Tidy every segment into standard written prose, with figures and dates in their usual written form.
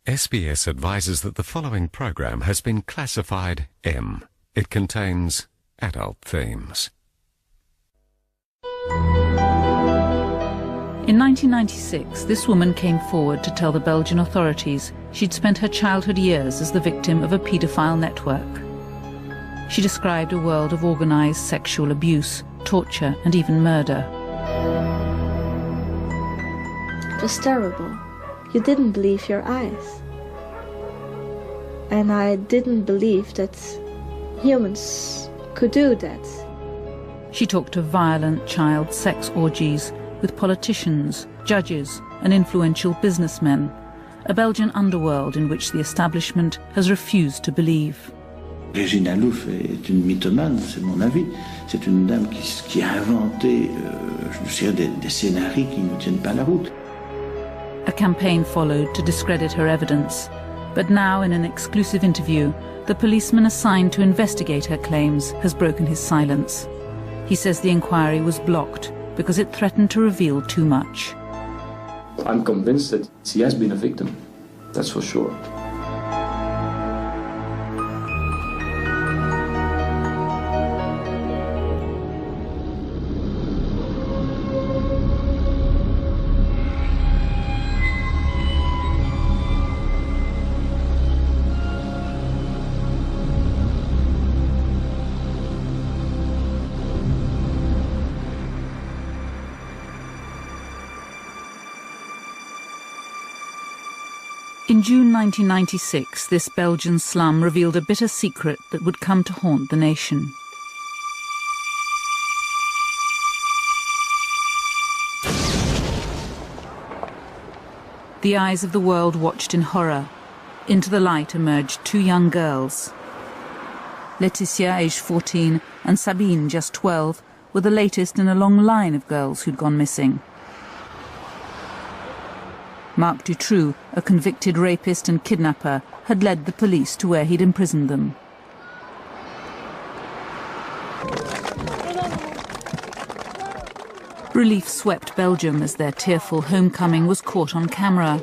SBS advises that the following program has been classified M. It contains adult themes. In 1996, this woman came forward to tell the Belgian authorities she'd spent her childhood years as the victim of a paedophile network. She described a world of organised sexual abuse, torture and even murder. It was terrible. You didn't believe your eyes. And I didn't believe that humans could do that. She talked of violent child sex orgies with politicians, judges and influential businessmen, a Belgian underworld in which the establishment has refused to believe. Regina Louf est une mythomane, c'est mon avis. C'est une dame qui a inventé, je dirais, des scénarios qui ne tiennent pas la route. A campaign followed to discredit her evidence, but now in an exclusive interview, the policeman assigned to investigate her claims has broken his silence. He says the inquiry was blocked because it threatened to reveal too much. I'm convinced that she has been a victim, that's for sure. In June 1996, this Belgian slum revealed a bitter secret that would come to haunt the nation. The eyes of the world watched in horror. Into the light emerged two young girls. Laetitia, aged 14, and Sabine, just 12, were the latest in a long line of girls who'd gone missing. Marc Dutroux, a convicted rapist and kidnapper, had led the police to where he'd imprisoned them. Relief swept Belgium as their tearful homecoming was caught on camera.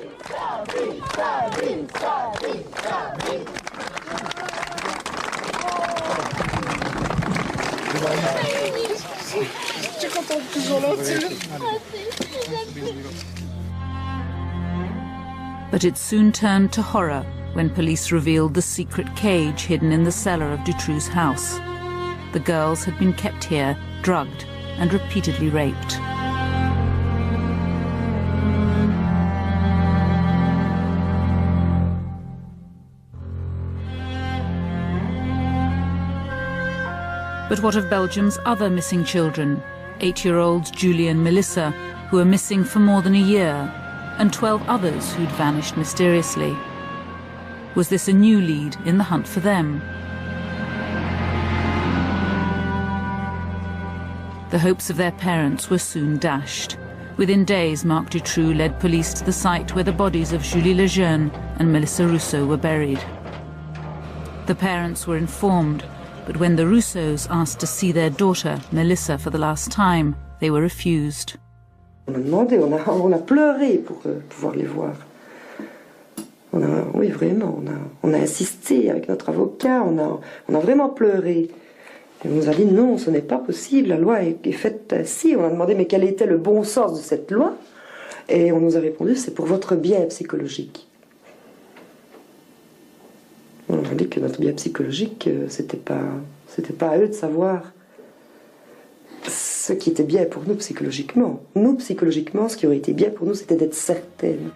But it soon turned to horror when police revealed the secret cage hidden in the cellar of Dutroux's house. The girls had been kept here, drugged and repeatedly raped. But what of Belgium's other missing children? 8-year-olds Julie and Melissa, who were missing for more than a year, and 12 others who'd vanished mysteriously. Was this a new lead in the hunt for them? The hopes of their parents were soon dashed. Within days, Marc Dutroux led police to the site where the bodies of Julie Lejeune and Melissa Rousseau were buried. The parents were informed, but when the Rousseaus asked to see their daughter, Melissa, for the last time, they were refused. On a demandé, on a pleuré pour pouvoir les voir. Oui, vraiment, on a insisté avec notre avocat, on a vraiment pleuré. Et on nous a dit non, ce n'est pas possible, la loi est faite ainsi. On a demandé mais quel était le bon sens de cette loi? Et on nous a répondu c'est pour votre bien psychologique. On a dit que notre bien psychologique, c'était pas à eux de savoir ce qui était bien pour nous psychologiquement. Nous, psychologiquement, ce qui aurait été bien pour nous, c'était d'être certaines.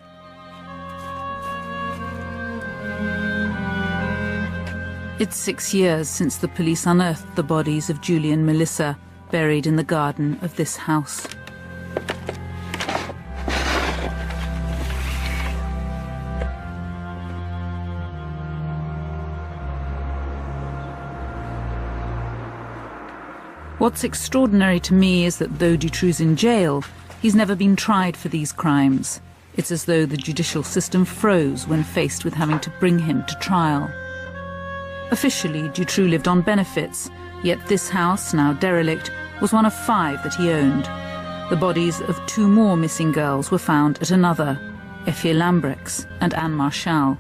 It's 6 years since the police unearthed the bodies of Julie and Melissa, buried in the garden of this house. What's extraordinary to me is that though Dutroux's in jail, he's never been tried for these crimes. It's as though the judicial system froze when faced with having to bring him to trial. Officially, Dutroux lived on benefits, yet this house, now derelict, was one of 5 that he owned. The bodies of 2 more missing girls were found at another. Effie Lambrechts and Anne Marchal.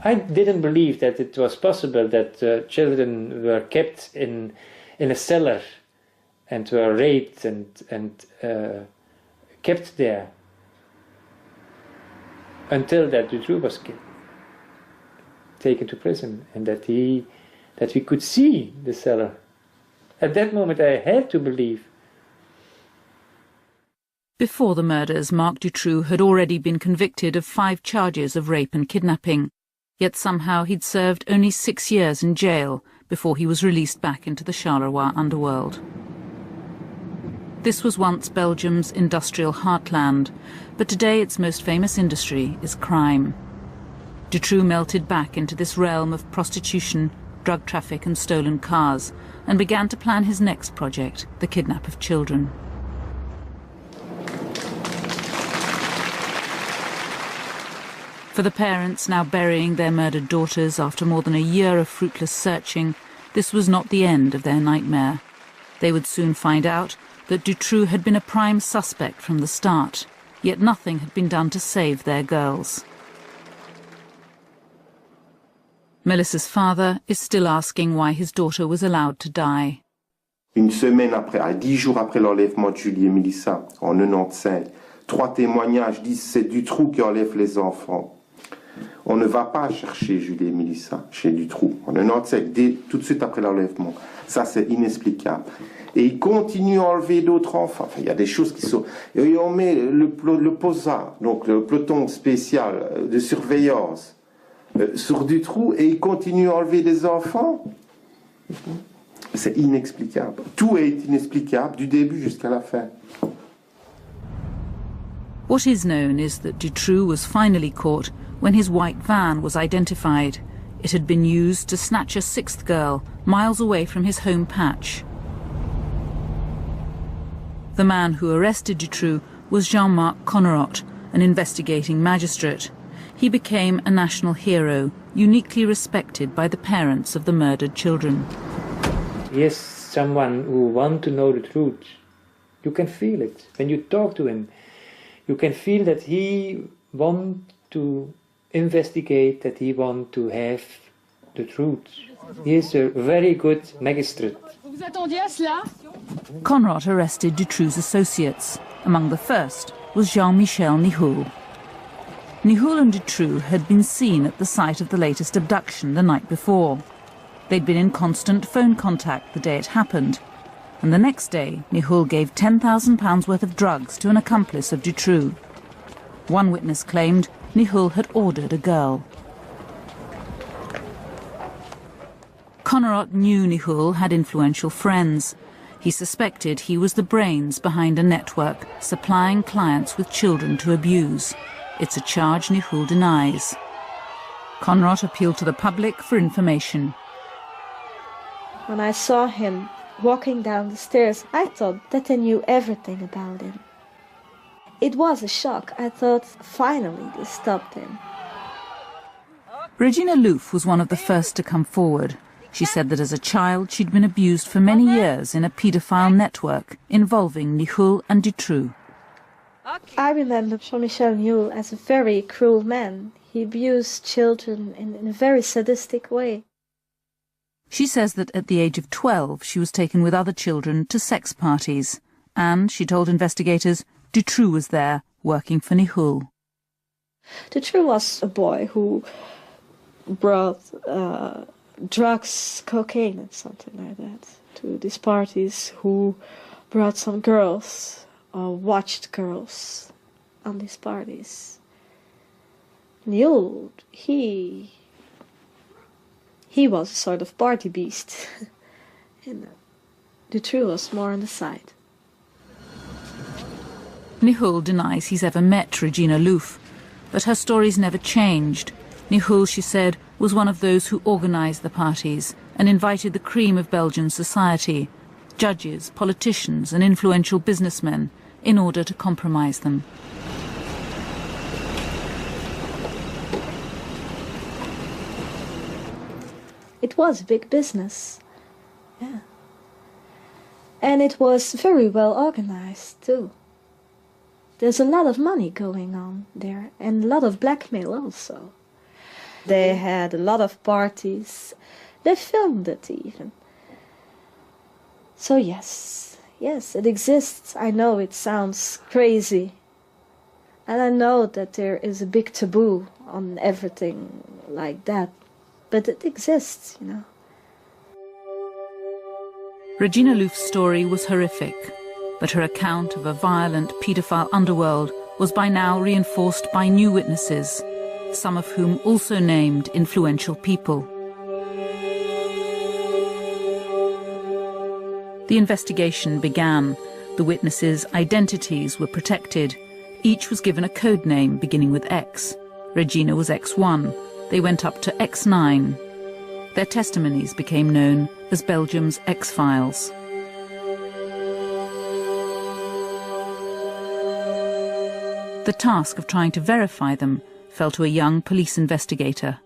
I didn't believe that it was possible that children were kept in a cellar and were raped and kept there until that Dutroux was taken to prison, and that we could see the cellar. At that moment I had to believe. Before the murders, Marc Dutroux had already been convicted of 5 charges of rape and kidnapping, yet somehow he'd served only 6 years in jail before he was released back into the Charleroi underworld. This was once Belgium's industrial heartland, but today its most famous industry is crime. Dutroux melted back into this realm of prostitution, drug traffic and stolen cars, and began to plan his next project, the kidnap of children. For the parents now burying their murdered daughters after more than a year of fruitless searching, this was not the end of their nightmare. They would soon find out that Dutroux had been a prime suspect from the start, yet nothing had been done to save their girls. Melissa's father is still asking why his daughter was allowed to die. Une semaine après, 10 jours après l'enlèvement de Julie et Melissa, en 95, 3 témoignages disent c'est Dutroux qui enlève les enfants. On ne va pas chercher Julie et Melissa chez Dutroux. En 95, tout de suite après l'enlèvement. Ça, c'est inexplicable. Et il continue à enlever d'autres enfants. Enfin, il y a des choses qui sont... Et on met le POSA, donc le peloton spécial de surveillance, sur Dutroux, et il continue à enlever des enfants. C'est inexplicable. Tout est inexplicable, du début jusqu'à la fin. What is known is that Dutroux was finally caught when his white van was identified. It had been used to snatch a 6th girl miles away from his home patch. The man who arrested Dutroux was Jean-Marc Coverup, an investigating magistrate. He became a national hero, uniquely respected by the parents of the murdered children. He is someone who wants to know the truth. You can feel it. When you talk to him, you can feel that he wants to investigate, that he wants to have the truth. He is a very good magistrate. Conrad arrested Dutroux's associates. Among the first was Jean-Michel Nihoul. Nihoul and Dutroux had been seen at the site of the latest abduction the night before. They'd been in constant phone contact the day it happened, and the next day Nihoul gave £10,000 worth of drugs to an accomplice of Dutroux. One witness claimed Nihoul had ordered a girl. Coverup knew Nihoul had influential friends. He suspected he was the brains behind a network supplying clients with children to abuse. It's a charge Nihoul denies. Coverup appealed to the public for information. When I saw him walking down the stairs, I thought that I knew everything about him. It was a shock. I thought, finally, they stopped him. Regina Louf was one of the first to come forward. She said that as a child she'd been abused for many years in a paedophile network involving Nihoul and Dutroux. I remember Jean-Michel Nihoul as a very cruel man. He abused children in a very sadistic way. She says that at the age of 12 she was taken with other children to sex parties, and, she told investigators, Dutroux was there, working for Nihoul. Dutroux was a boy who brought drugs, cocaine and something like that to these parties, who brought some girls or watched girls on these parties. Nihoul, he was a sort of party beast. And Dutroux was more on the side. Nihoul denies he's ever met Regina Louf, but her stories never changed. Nihoul, she said, was one of those who organised the parties and invited the cream of Belgian society, judges, politicians and influential businessmen, in order to compromise them. It was a big business, yeah. And it was very well organized, too. There's a lot of money going on there, and a lot of blackmail also. They had a lot of parties. They filmed it even. So yes, it exists. I know it sounds crazy. And I know that there is a big taboo on everything like that. But it exists, you know. Regina Louf's story was horrific, but her account of a violent paedophile underworld was by now reinforced by new witnesses, some of whom also named influential people. The investigation began. The witnesses' identities were protected. Each was given a code name beginning with X. Regina was X1. They went up to X9. Their testimonies became known as Belgium's X-Files. The task of trying to verify them fell to a young police investigator.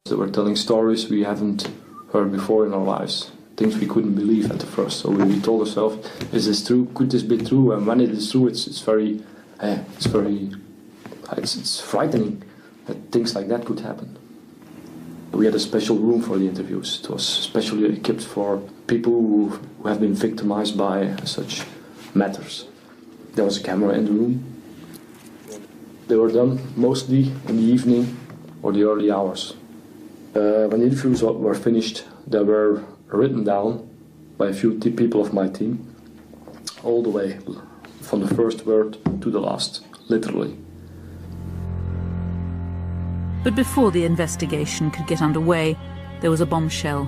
They were telling stories we haven't heard before in our lives, things we couldn't believe at the first. So we told ourselves, is this true? Could this be true? And when it is true, it's frightening that things like that could happen. We had a special room for the interviews. It was specially equipped for people who have been victimized by such matters. There was a camera in the room. They were done mostly in the evening or the early hours. When the interviews were finished, they were written down by a few people of my team, all the way from the first word to the last, literally. But before the investigation could get underway, there was a bombshell.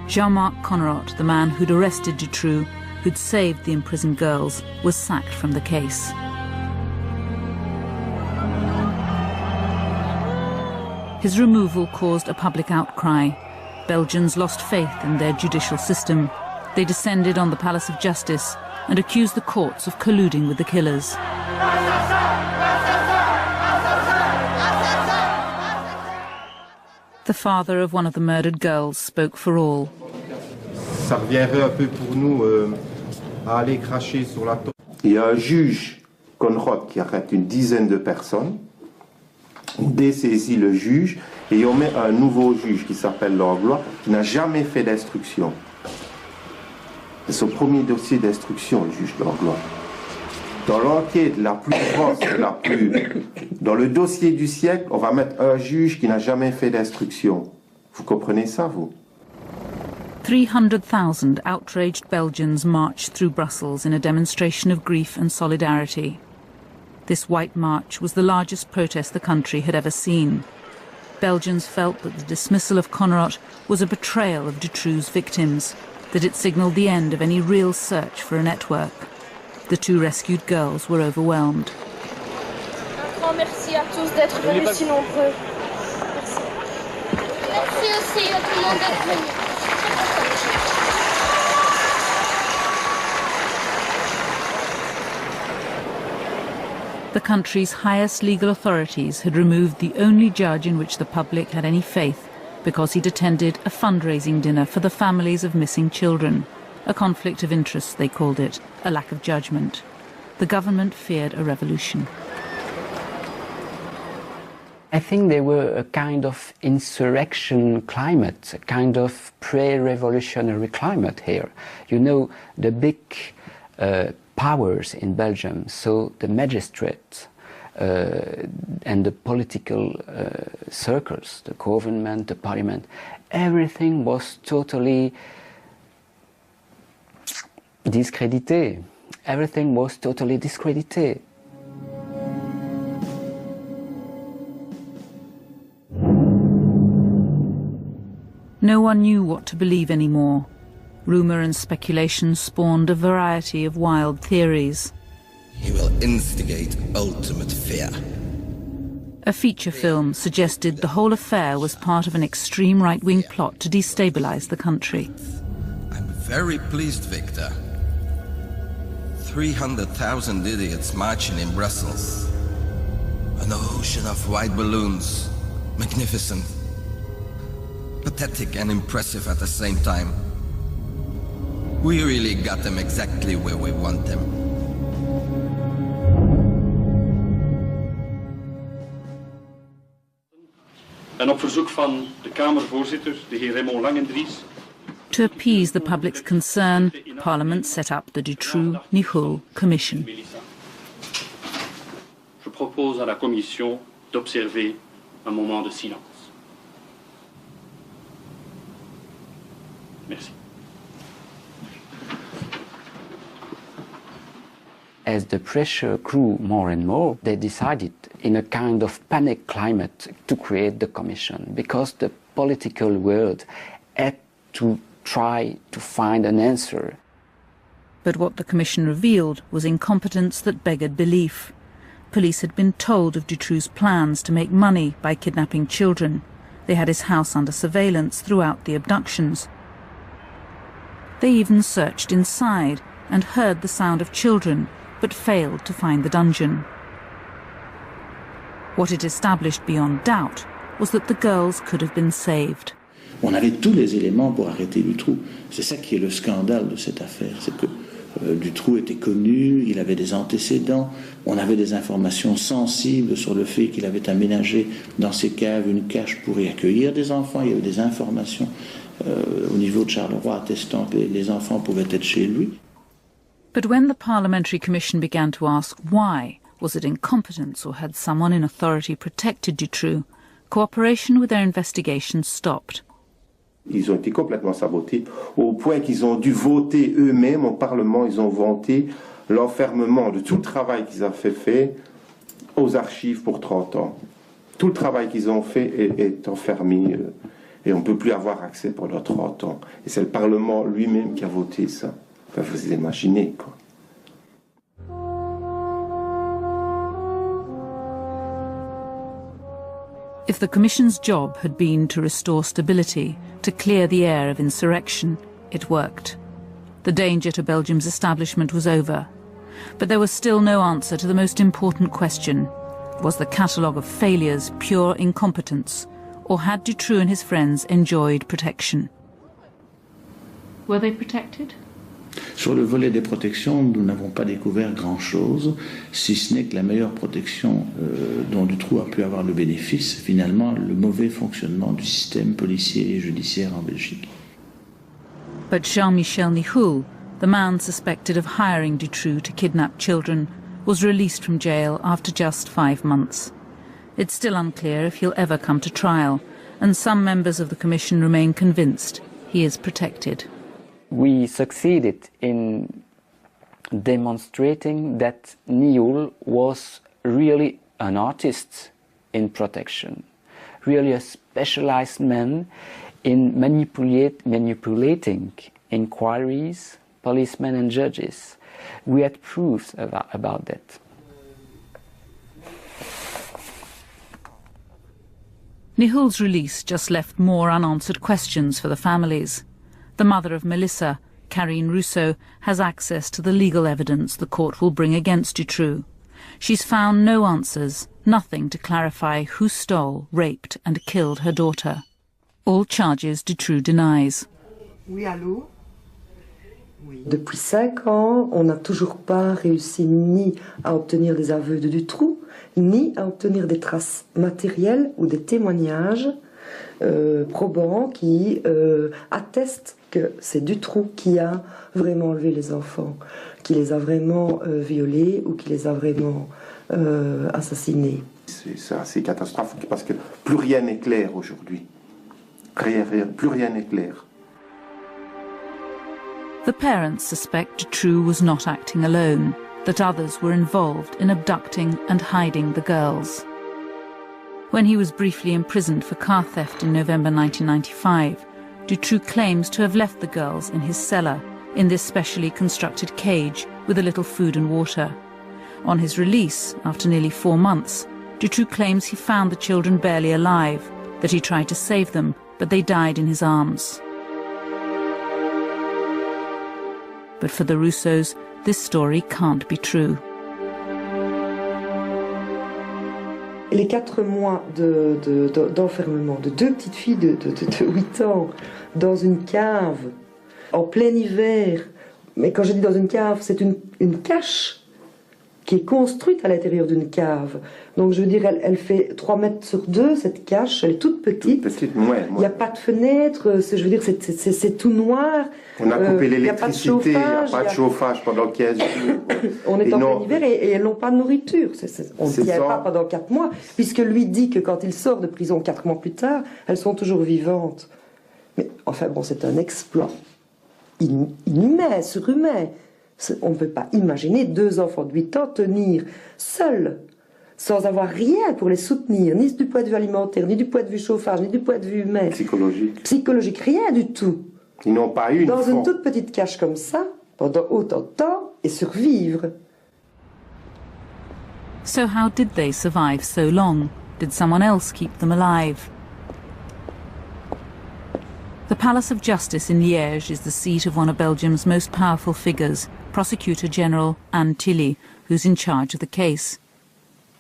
Jean-Marc Coverup, the man who'd arrested Dutroux, who'd saved the imprisoned girls, was sacked from the case. His removal caused a public outcry. Belgians lost faith in their judicial system. They descended on the Palace of Justice and accused the courts of colluding with the killers. The father of one of the murdered girls spoke for all. Il y a un juge, Coverup, qui arrête une dizaine de personnes. On dessaisit le juge et on met un nouveau juge qui s'appelle Langlois, qui n'a jamais fait d'instruction. C'est son premier dossier d'instruction, le juge Langlois. Dans l'enquête la plus grosse, dans le dossier du siècle, on va mettre un juge qui n'a jamais fait d'instruction. Vous comprenez ça, vous? 300,000 outraged Belgians marched through Brussels in a demonstration of grief and solidarity. This white march was the largest protest the country had ever seen. Belgians felt that the dismissal of Coverup was a betrayal of Dutroux's victims, that it signalled the end of any real search for a network. The two rescued girls were overwhelmed. Un grand merci à tous d'être venus si nombreux. Merci. Merci aussi à tout le monde d'être venu. The country's highest legal authorities had removed the only judge in which the public had any faith because he'd attended a fundraising dinner for the families of missing children. A conflict of interest, they called it, a lack of judgment. The government feared a revolution. I think there were a kind of insurrection climate, a kind of pre-revolutionary climate here. You know, the big powers in Belgium, so the magistrate and the political circles, the government, the parliament, everything was totally discredited. Everything was totally discredited. No one knew what to believe anymore. Rumour and speculation spawned a variety of wild theories. He will instigate ultimate fear. A feature film suggested the whole affair was part of an extreme right-wing plot to destabilise the country. I'm very pleased, Victor. 300,000 idiots marching in Brussels. An ocean of white balloons. Magnificent. Pathetic and impressive at the same time. We really got them exactly where we want them. En op verzoek van de Kamervoorzitter, de heer Raymond Langendries. To appease the public's concern, Parliament set up the Dutroux-Nihul Commission. Je propose à la Commission d'observer un moment de silence. Merci. As the pressure grew more and more, they decided in a kind of panic climate to create the commission, because the political world had to try to find an answer. But what the commission revealed was incompetence that beggared belief. Police had been told of Dutroux's plans to make money by kidnapping children. They had his house under surveillance throughout the abductions. They even searched inside and heard the sound of children, but failed to find the dungeon. What it established beyond doubt was that the girls could have been saved. On avait tous les éléments pour arrêter Dutroux. C'est ça qui est le scandale de cette affaire, c'est que Dutroux était connu, il avait des antécédents, on avait des informations sensibles sur le fait qu'il avait aménagé dans ses caves une cache pour y accueillir des enfants, il y avait des informations au niveau de Charleroi attestant que les enfants pouvaient être chez lui. But when the Parliamentary Commission began to ask why, was it incompetence or had someone in authority protected Dutroux, cooperation with their investigation stopped. Ils ont été complètement sabotés, au point qu'ils ont dû voter eux-mêmes au Parlement, ils ont voté l'enfermement de tout le travail qu'ils avaient fait aux archives pour 30 ans. Tout le travail qu'ils ont fait est enfermé et on ne peut plus avoir accès pendant 30 ans. Et c'est le Parlement lui-même qui a voté ça. Enfin, vous imaginez, quoi. If the Commission's job had been to restore stability, to clear the air of insurrection, it worked. The danger to Belgium's establishment was over. But there was still no answer to the most important question. Was the catalogue of failures pure incompetence, or had Dutroux and his friends enjoyed protection? Were they protected? Sur le volet des protections, nous n'avons pas découvert grand-chose, si ce n'est que la meilleure protection dont Dutroux a pu avoir le bénéfice, finalement, le mauvais fonctionnement du système policier et judiciaire en Belgique. But Jean-Michel Nihul, the man suspected of hiring Dutroux to kidnap children, was released from jail after just 5 months. It's still unclear if he'll ever come to trial, and some members of the Commission remain convinced he is protected. We succeeded in demonstrating that Nihul was really an artist in protection, really a specialized man in manipulating inquiries, policemen and judges. We had proofs about that. Nihul's release just left more unanswered questions for the families. The mother of Melissa, Karine Rousseau, has access to the legal evidence the court will bring against Dutroux. She's found no answers, nothing to clarify who stole, raped and killed her daughter. All charges Dutroux denies. Oui, allô? Oui. Depuis 5 ans, on n'a toujours pas réussi ni à obtenir des aveux de Dutroux, ni à obtenir des traces matérielles ou des témoignages probants qui attestent que c'est Dutroux qui a vraiment enlevé les enfants, qui les a vraiment violés ou qui les a vraiment assassinés. C'est assez catastrophique parce que plus rien n'est clair aujourd'hui. Plus rien n'est clair. The parents suspect Dutroux was not acting alone, that others were involved in abducting and hiding the girls. When he was briefly imprisoned for car theft in November 1995, Dutroux claims to have left the girls in his cellar, in this specially constructed cage with a little food and water. On his release, after nearly 4 months, Dutroux claims he found the children barely alive, that he tried to save them, but they died in his arms. But for the Rousseaus, this story can't be true. Les 4 mois d'enfermement de 2 petites filles de 8 ans dans une cave en plein hiver. Mais quand je dis dans une cave, c'est une cache qui est construite à l'intérieur d'une cave. Donc je veux dire, elle fait 3 mètres sur 2, cette cache, elle est toute petite. Il n'y a pas de fenêtre, je veux dire, c'est tout noir. On a coupé l'électricité, il n'y a pas de chauffage pendant 15 jours. On est en plein hiver et elles n'ont pas de nourriture. On ne tient pas pendant 4 mois, puisque lui dit que quand il sort de prison 4 mois plus tard, elles sont toujours vivantes. Mais enfin bon, c'est un exploit inhumain, surhumain. On ne peut pas imaginer 2 enfants de 8 ans tenir seuls, sans avoir rien pour les soutenir, ni du point de vue alimentaire, ni du point de vue chauffage, ni du point de vue humain. Psychologique, rien du tout. Ils n'ont pas eu dans une toute petite cage comme ça, pendant autant de temps, et survivre. So how did they survive so long? Did someone else keep them alive? The Palace of Justice in Liège is the seat of one of Belgium's most powerful figures, Prosecutor General Anne Tilly, who's in charge of the case.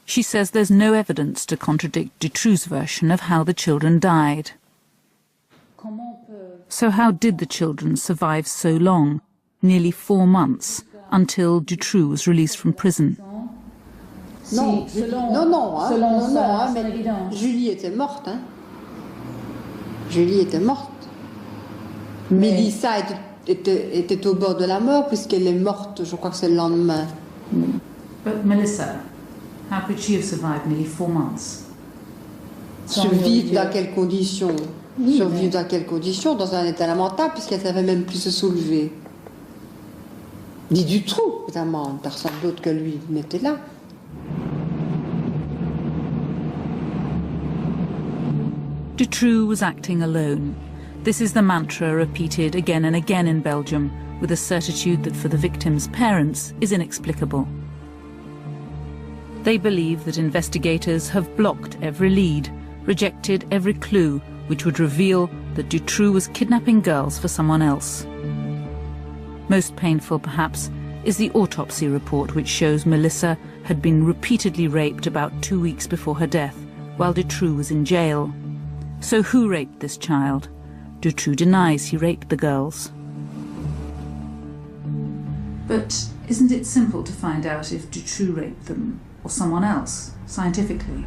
She says there's no evidence to contradict Dutroux's version of how the children died. So how did the children survive so long, nearly 4 months, until Dutroux was released from prison? Non, mais Julie était morte. Hein. Julie était morte. Mélissa était au bord de la mort puisqu'elle est morte, je crois que c'est le lendemain. But Melissa, how could she have survived nearly 4 months? Survivre dans quelles conditions? Survivre dans quelles conditions? Dans un état lamentable puisqu'elle ne savait même plus se soulever. Dit Dutroux, évidemment, personne d'autre que lui n'était là. Dutroux was acting alone. This is the mantra repeated again and again in Belgium, with a certitude that for the victims' parents is inexplicable. They believe that investigators have blocked every lead, rejected every clue which would reveal that Dutroux was kidnapping girls for someone else. Most painful, perhaps, is the autopsy report which shows Melissa had been repeatedly raped about 2 weeks before her death, while Dutroux was in jail. So who raped this child? Dutroux denies he raped the girls. But isn't it simple to find out if Dutroux raped them or someone else, scientifically?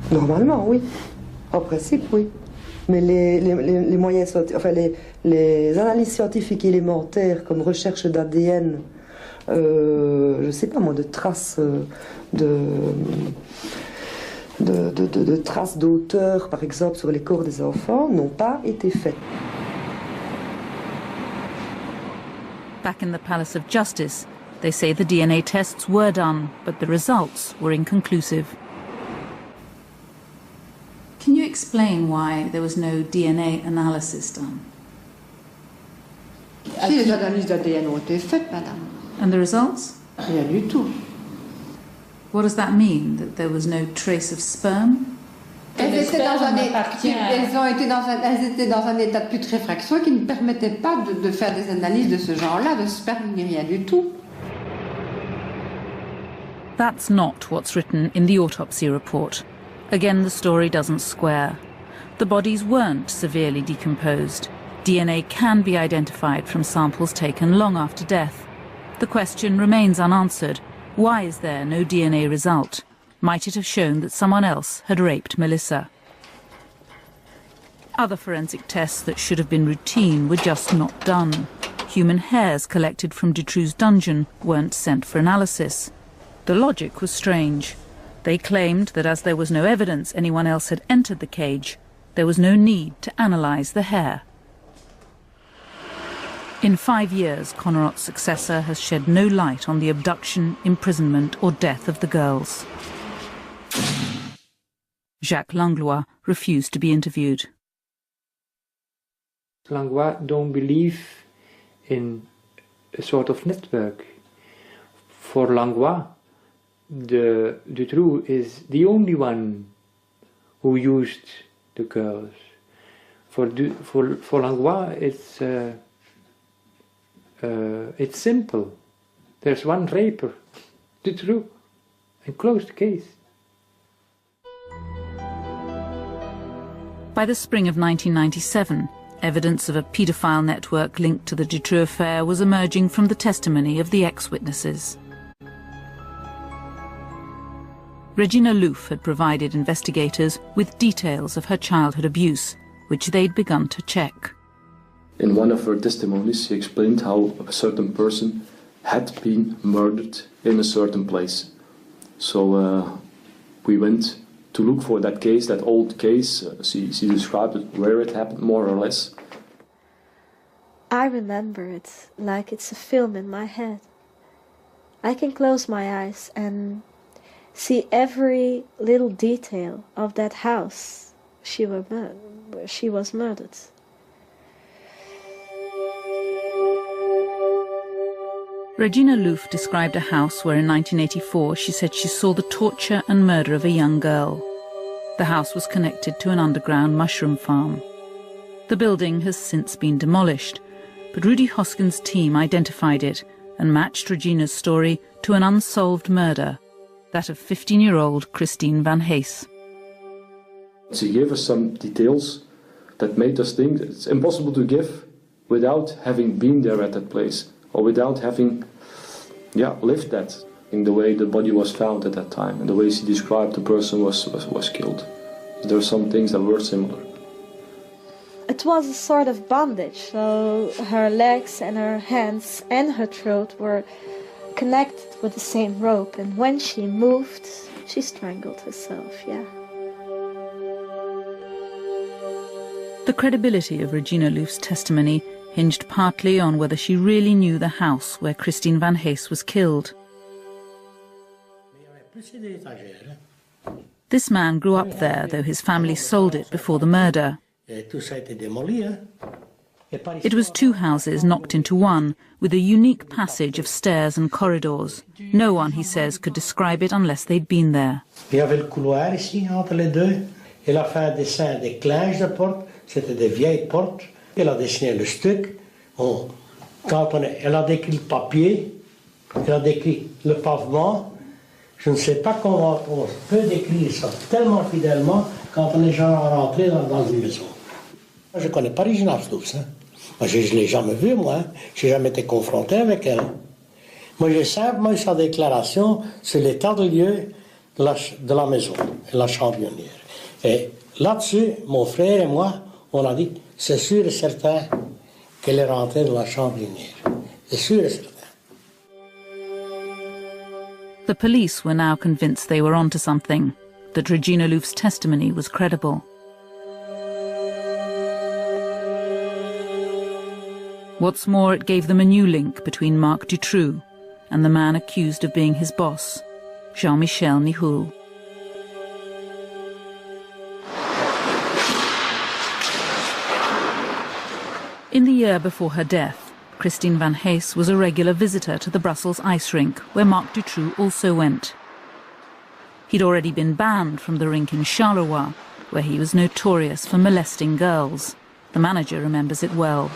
Normalement, oui. En principe, oui. Mais les moyens, enfin les analyses scientifiques élémentaires comme recherche d'ADN, je ne sais pas moi, de traces de traces d'auteur, par exemple, sur les corps des enfants, n'ont pas été faites. Back in the Palace of Justice, they say the DNA tests were done, but the results were inconclusive. Can you explain why there was no DNA analysis done? Si les analyses d'ADN ont été faites, madame. And the results? Rien du tout. What does that mean? That there was no trace of sperm? Elles étaient dans un état de putréfaction qui ne permettait pas de faire des analyses de ce genre-là, de sperme ni rien du tout. That's not what's written in the autopsy report. Again, the story doesn't square. The bodies weren't severely decomposed. DNA can be identified from samples taken long after death. The question remains unanswered. Why is there no DNA result? Might it have shown that someone else had raped Melissa? Other forensic tests that should have been routine were just not done. Human hairs collected from Dutroux's dungeon weren't sent for analysis. The logic was strange. They claimed that as there was no evidence anyone else had entered the cage, there was no need to analyse the hair. In 5 years, Coverup's successor has shed no light on the abduction, imprisonment or death of the girls. Jacques Langlois refused to be interviewed. Langlois don't believe in a sort of network. For Langlois, Dutroux is the only one who used the girls. For Langlois, it's simple. There's one raper, Dutroux, and closed case. By the spring of 1997, Evidence of a paedophile network linked to the Dutroux affair was emerging from the testimony of the ex-witnesses. Regina Louf had provided investigators with details of her childhood abuse, which they'd begun to check. In one of her testimonies, she explained how a certain person had been murdered in a certain place. So we went to look for that case, that old case. She described it, where it happened, more or less. I remember it like it's a film in my head. I can close my eyes and see every little detail of that house where she was murdered. Regina Louf described a house where in 1984 she said she saw the torture and murder of a young girl. The house was connected to an underground mushroom farm. The building has since been demolished, but Rudy Hoskin's team identified it and matched Regina's story to an unsolved murder, that of 15-year-old Christine Van Hees. She gave us some details that made us think it's impossible to give without having been there at that place, or without having lived that, in the way the body was found at that time, and the way she described the person was killed. There are some things that were similar. It was a sort of bondage, so her legs and her hands and her throat were connected with the same rope, and when she moved, she strangled herself, yeah. The credibility of Regina Louf's testimony hinged partly on whether she really knew the house where Christine Van Hees was killed. This man grew up there, though his family sold it before the murder. It was two houses knocked into one, with a unique passage of stairs and corridors. No one, he says, could describe it unless they'd been there. Il y avait le couloir ici, entre les deux. Elle a fait un dessin des clinches de porte. C'était des vieilles portes. Elle a dessiné le stuc. Elle a décrit le papier. Elle a décrit le pavement. Je ne sais pas comment on peut décrire ça tellement fidèlement quand on est déjà rentré dans une maison. Je ne connais pas Regina Louf, hein. Moi, je ne l'ai jamais vue, moi. Hein. Je n'ai jamais été confronté avec elle. Moi, j'ai simplement eu sa déclaration sur l'état de lieu de la maison, la chambionnière. Et là-dessus, mon frère et moi, on a dit, c'est sûr et certain qu'elle est rentrée dans la chambionnière. C'est sûr et certain. The police were now convinced they were onto something, that Regina Louf's testimony was credible. What's more, it gave them a new link between Marc Dutroux and the man accused of being his boss, Jean-Michel Nihoul. In the year before her death, Christine Van Hees was a regular visitor to the Brussels ice rink, where Marc Dutroux also went. He'd already been banned from the rink in Charleroi, where he was notorious for molesting girls. The manager remembers it well.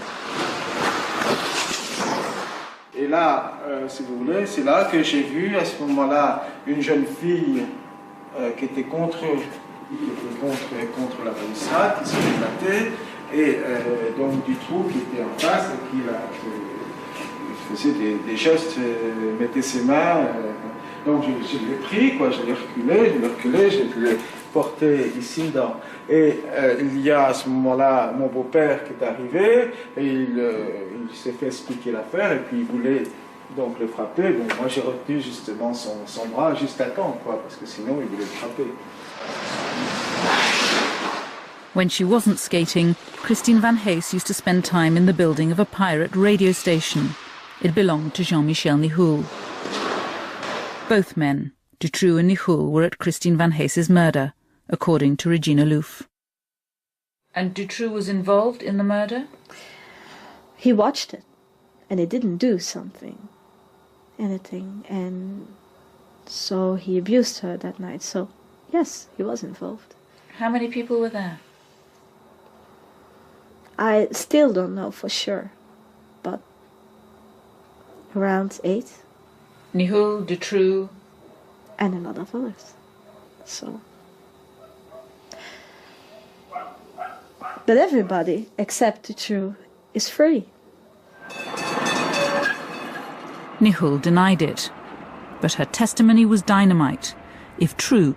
Et là, si vous voulez, c'est là que j'ai vu à ce moment-là une jeune fille qui était contre la palissade, qui s'est éclatée, et donc Dutroux qui était en face et qui faisait des gestes, mettait ses mains. Donc je l'ai pris, quoi, je l'ai reculé, je l'ai porté ici dans. Et il y a à ce moment-là mon beau-père qui est arrivé et il s'est fait expliquer l'affaire et puis il voulait donc le frapper. Bon, moi j'ai retenu justement son bras juste à temps, quoi, parce que sinon il voulait le frapper. When she wasn't skating, Christine Van Hees used to spend time in the building of a pirate radio station. It belonged to Jean-Michel Nihoul. Both men, Dutroux and Nihoul, were at Christine Van Hees's murder, according to Regina Louf. And Dutroux was involved in the murder? He watched it, and he didn't do anything, and so he abused her that night. So, yes, he was involved. How many people were there? I still don't know for sure, but around 8. Nihoul, Dutroux, and a lot of others. So But everybody, except Dutroux, is free. Nihul denied it, but her testimony was dynamite. If true,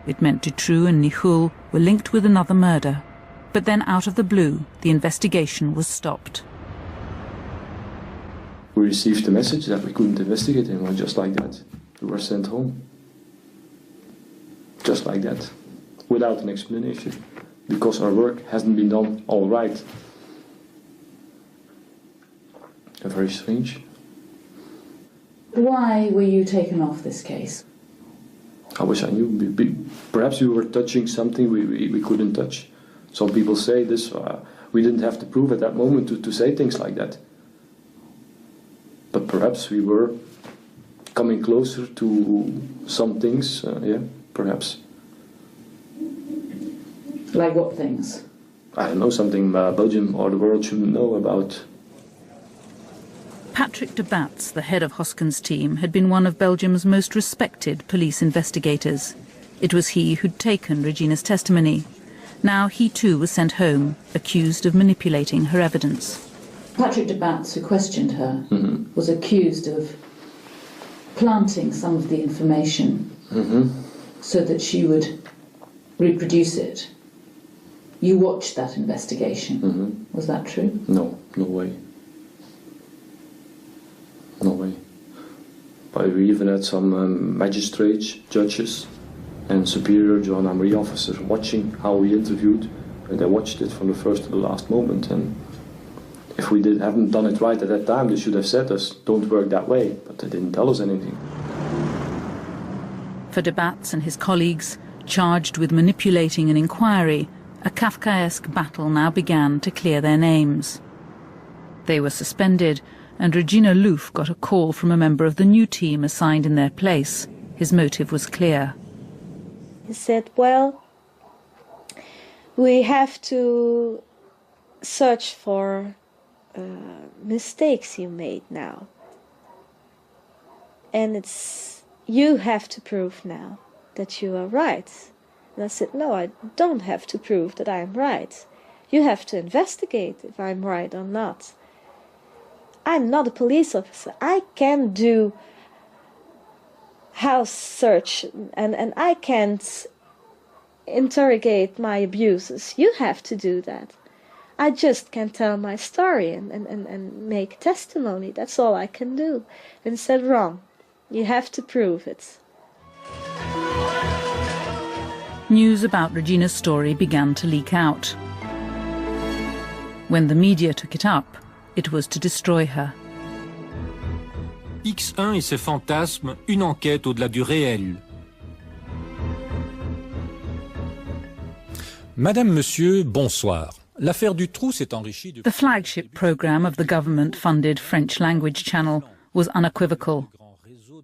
it meant Dutroux and Nihul were linked with another murder. But then out of the blue, the investigation was stopped. We received a message that we couldn't investigate anymore, just like that. We were sent home. Just like that. Without an explanation. Because our work hasn't been done all right. Very strange. Why were you taken off this case? I wish I knew. Perhaps we were touching something we couldn't touch. Some people say this, we didn't have to prove at that moment to say things like that. But perhaps we were coming closer to some things, yeah, perhaps. Like what things? I don't know, something Belgium or the world shouldn't know about. Patrick de Batz, the head of Hosken's team, had been one of Belgium's most respected police investigators. It was he who'd taken Regina's testimony. Now he too was sent home, accused of manipulating her evidence. Patrick de Batz, who questioned her, was accused of planting some of the information so that she would reproduce it. You watched that investigation. Was that true? No, no way. No way. But we even had some magistrates, judges and superior gendarmerie officers watching how we interviewed, and they watched it from the first to the last moment. And if we haven't done it right at that time, they should have said us, don't work that way, but they didn't tell us anything. For de Batz and his colleagues, charged with manipulating an inquiry, a Kafkaesque battle now began to clear their names. They were suspended, and Regina Louf got a call from a member of the new team assigned in their place. His motive was clear. He said, well, we have to search for mistakes you made now. And you have to prove now that you are right. And I said, no, I don't have to prove that I'm right. You have to investigate if I'm right or not. I'm not a police officer. I can do house search and I can't interrogate my abusers. You have to do that. I just can tell my story and make testimony. That's all I can do. And he said, wrong. You have to prove it. News about Regina's story began to leak out. When the media took it up, it was to destroy her. X1 et ses fantasmes, une enquête au-delà du réel. Madame, Monsieur, bonsoir. L'affaire Dutroux s'est enrichie de... The flagship programme of the government-funded French-language channel was unequivocal.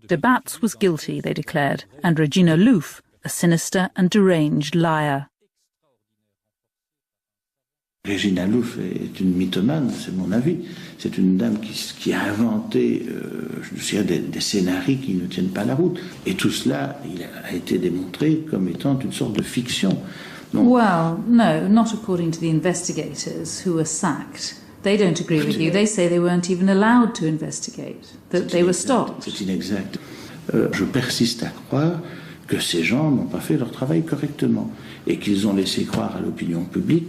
De Batz was guilty, they declared, and Regina Louf a sinister and deranged liar. Regina Louf est une mythomane, c'est mon avis. C'est une dame qui a inventé je dirais des scénarios qui ne tiennent pas la route. Et tout cela, il a été démontré comme étant une sorte de fiction. Donc, well, no, not according to the investigators who were sacked. They don't agree with you. They say they weren't even allowed to investigate, that they were stopped. C'est inexact. Je persiste à croire que ces gens n'ont pas fait leur travail correctement et qu'ils ont laissé croire à l'opinion publique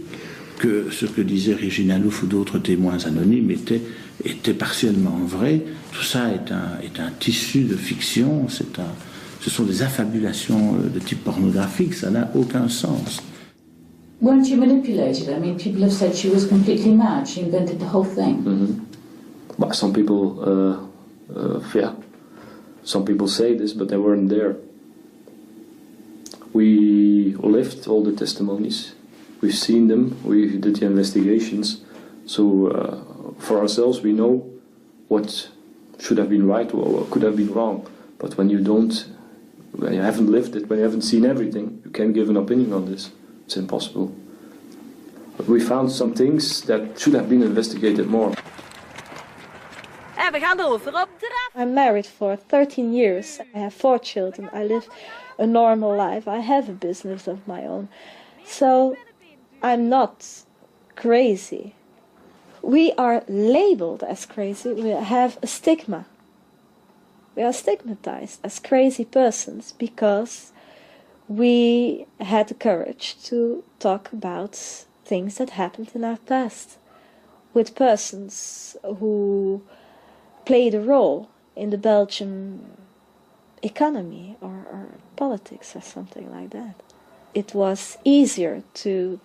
que ce que disait Regina Louf ou d'autres témoins anonymes était partiellement vrai. Tout ça est un tissu de fiction, ce sont des affabulations de type pornographique, ça n'a aucun sens. Weren't you manipulated? I mean, people have said she was completely mad, she invented the whole thing. But some people, some people say this, but they weren't there. We lived all the testimonies. We've seen them, we did the investigations, so for ourselves we know what should have been right or what could have been wrong. But when you haven't lived it, when you haven't seen everything, you can't give an opinion on this. It's impossible. But we found some things that should have been investigated more. I'm married for 13 years. I have 4 children. I live a normal life. I have a business of my own. So I'm not crazy. We are labeled as crazy. We have a stigma. We are stigmatized as crazy persons because we had the courage to talk about things that happened in our past with persons who played a role in the Belgian economy or politics or something like that. It was easier to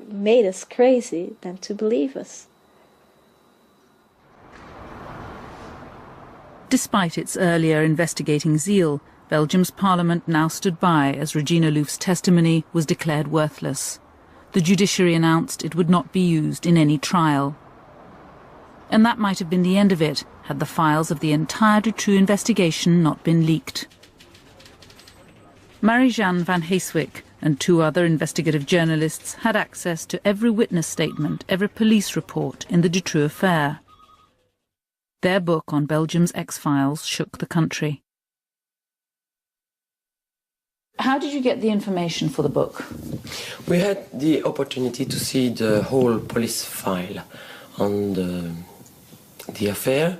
make us crazy than to believe us. Despite its earlier investigating zeal, Belgium's parliament now stood by as Regina Louf's testimony was declared worthless. The judiciary announced it would not be used in any trial. And that might have been the end of it, had the files of the entire Dutroux investigation not been leaked. Marie-Jeanne van Heeswijk and 2 other investigative journalists had access to every witness statement, every police report in the Dutroux affair. Their book on Belgium's X-Files shook the country. How did you get the information for the book? We had the opportunity to see the whole police file on the affair,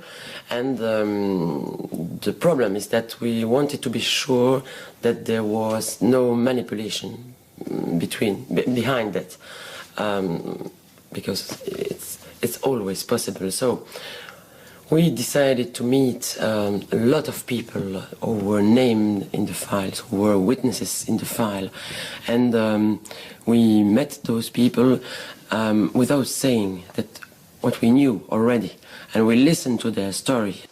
and the problem is that we wanted to be sure that there was no manipulation behind that, because it's always possible. So we decided to meet a lot of people who were named in the files, who were witnesses in the file, and we met those people without saying that what we knew already, and we listened to their story.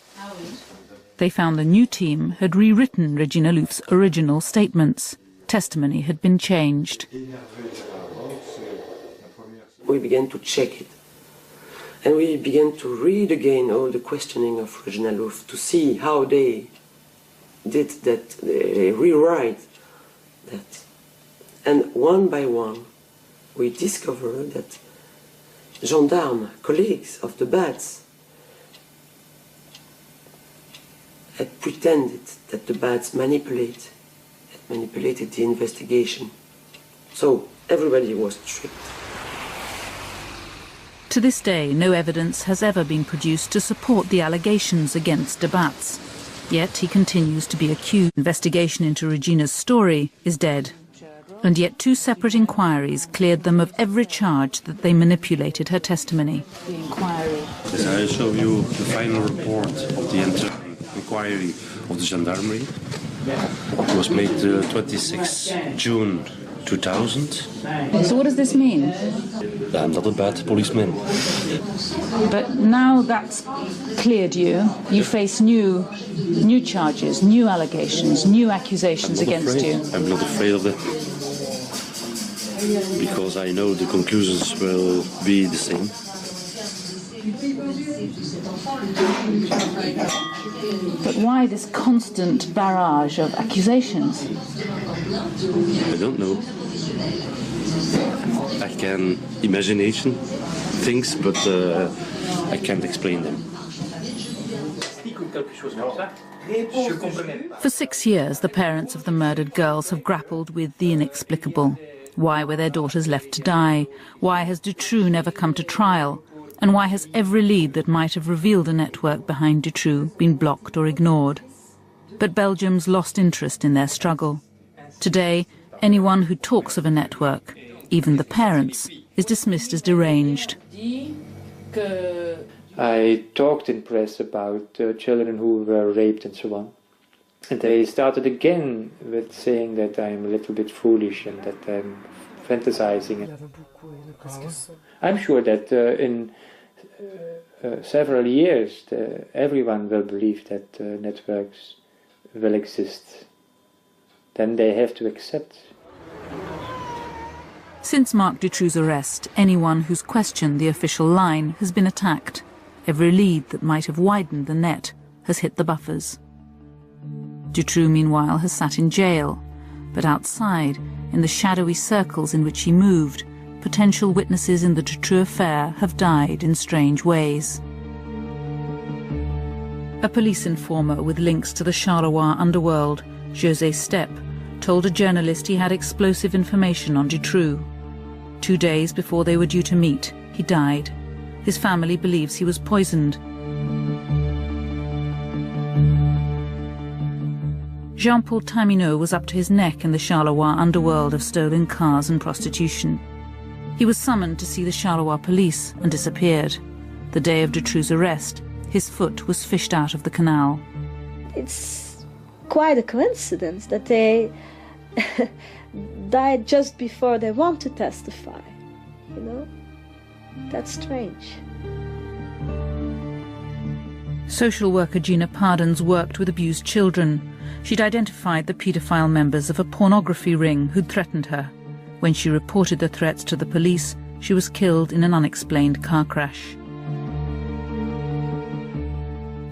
They found the new team had rewritten Regina Louf's original statements. Testimony had been changed. We began to check it. And we began to read again all the questioning of Regina Louf to see how they did that, they rewrite that. And one by one, we discovered that gendarmes, colleagues of the Bats, had pretended that the Bats manipulated the investigation. So everybody was tricked. To this day, no evidence has ever been produced to support the allegations against de Bats. Yet he continues to be accused. Investigation into Regina's story is dead. And yet 2 separate inquiries cleared them of every charge that they manipulated her testimony. The inquiry. Yes, I'll show you the final report of the inquiry of the gendarmerie. It was made 26 June 2000. So what does this mean? I'm not a bad policeman. But now that's cleared you, you face new charges, new allegations, new accusations against you. I'm not afraid of that, because I know the conclusions will be the same. But why this constant barrage of accusations? I don't know. I can imagination things, but I can't explain them. For 6 years, the parents of the murdered girls have grappled with the inexplicable. Why were their daughters left to die? Why has Dutroux never come to trial? And why has every lead that might have revealed a network behind Dutroux been blocked or ignored? But Belgium's lost interest in their struggle. Today, anyone who talks of a network, even the parents, is dismissed as deranged. I talked in press about children who were raped and so on. And they started again with saying that I'm a little bit foolish and that I'm fantasizing. I'm sure that in several years everyone will believe that networks will exist. Then they have to accept. Since Marc Dutroux's arrest, anyone who's questioned the official line has been attacked. Every lead that might have widened the net has hit the buffers. Dutroux, meanwhile, has sat in jail, but outside, in the shadowy circles in which he moved, potential witnesses in the Dutroux affair have died in strange ways. A police informer with links to the Charleroi underworld, José Steppe, told a journalist he had explosive information on Dutroux. 2 days before they were due to meet, He died. His family believes he was poisoned. Jean-Paul Taminot was up to his neck in the Charleroi underworld of stolen cars and prostitution. He was summoned to see the Charleroi police and disappeared. The day of Dutroux's arrest, his foot was fished out of the canal. It's quite a coincidence that they died just before they want to testify, you know? That's strange. Social worker Gina Pardons worked with abused children. She'd identified the paedophile members of a pornography ring who'd threatened her. When she reported the threats to the police, she was killed in an unexplained car crash.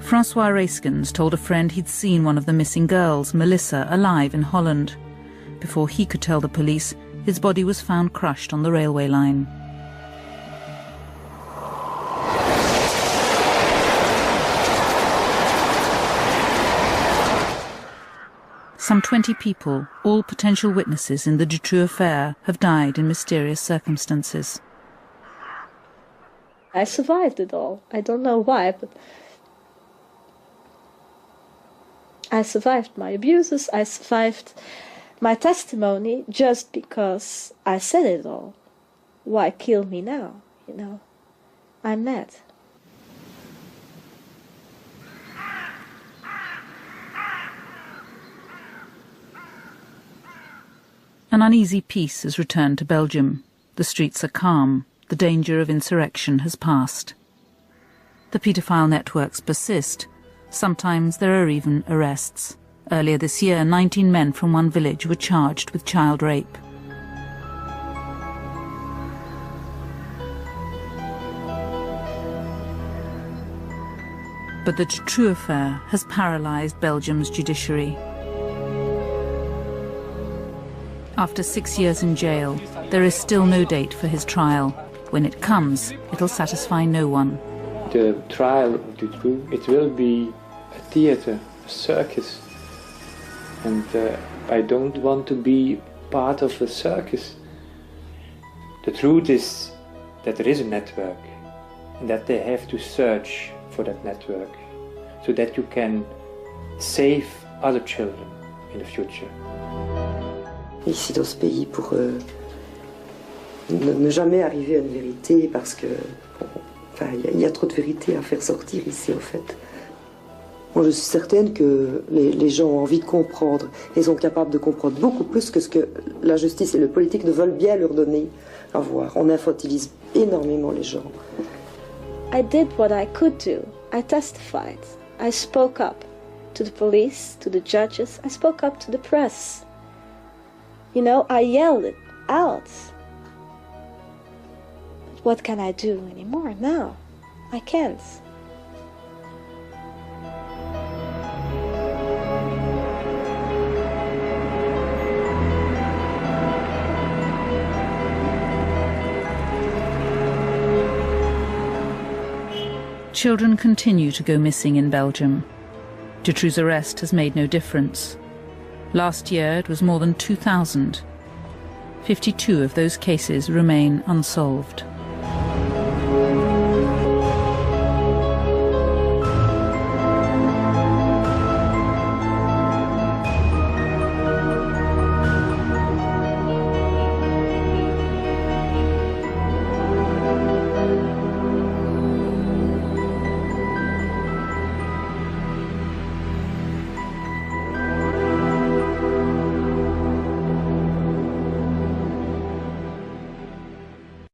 Francois Raiskens told a friend he'd seen one of the missing girls, Melissa, alive in Holland. Before he could tell the police, his body was found crushed on the railway line. Some 20 people, all potential witnesses in the Dutroux affair, have died in mysterious circumstances. I survived it all. I don't know why, but I survived my abuses, I survived my testimony just because I said it all. Why kill me now, you know? I'm mad. An uneasy peace has returned to Belgium. The streets are calm. The danger of insurrection has passed. The paedophile networks persist. Sometimes there are even arrests. Earlier this year, 19 men from one village were charged with child rape. But the Dutroux affair has paralysed Belgium's judiciary. After 6 years in jail, there is still no date for his trial. When it comes, it'll satisfy no one. The trial of Dutroux, it will be a theatre, a circus. And I don't want to be part of a circus. The truth is that there is a network and that they have to search for that network so that you can save other children in the future. Ici dans ce pays pour ne jamais arriver à une vérité parce que il y a trop de vérité à faire sortir ici en fait. Moi, je suis certaine que les gens ont envie de comprendre et sont capables de comprendre beaucoup plus que ce que la justice et le politique ne veulent bien leur donner à voir. On infantilise énormément les gens. I did what I could do. I testified. I spoke up to the police, to the judges. I spoke up to the press. You know, I yelled it out. But what can I do anymore now? I can't. Children continue to go missing in Belgium. Dutroux's arrest has made no difference. Last year it was more than 2,000. 52 of those cases remain unsolved.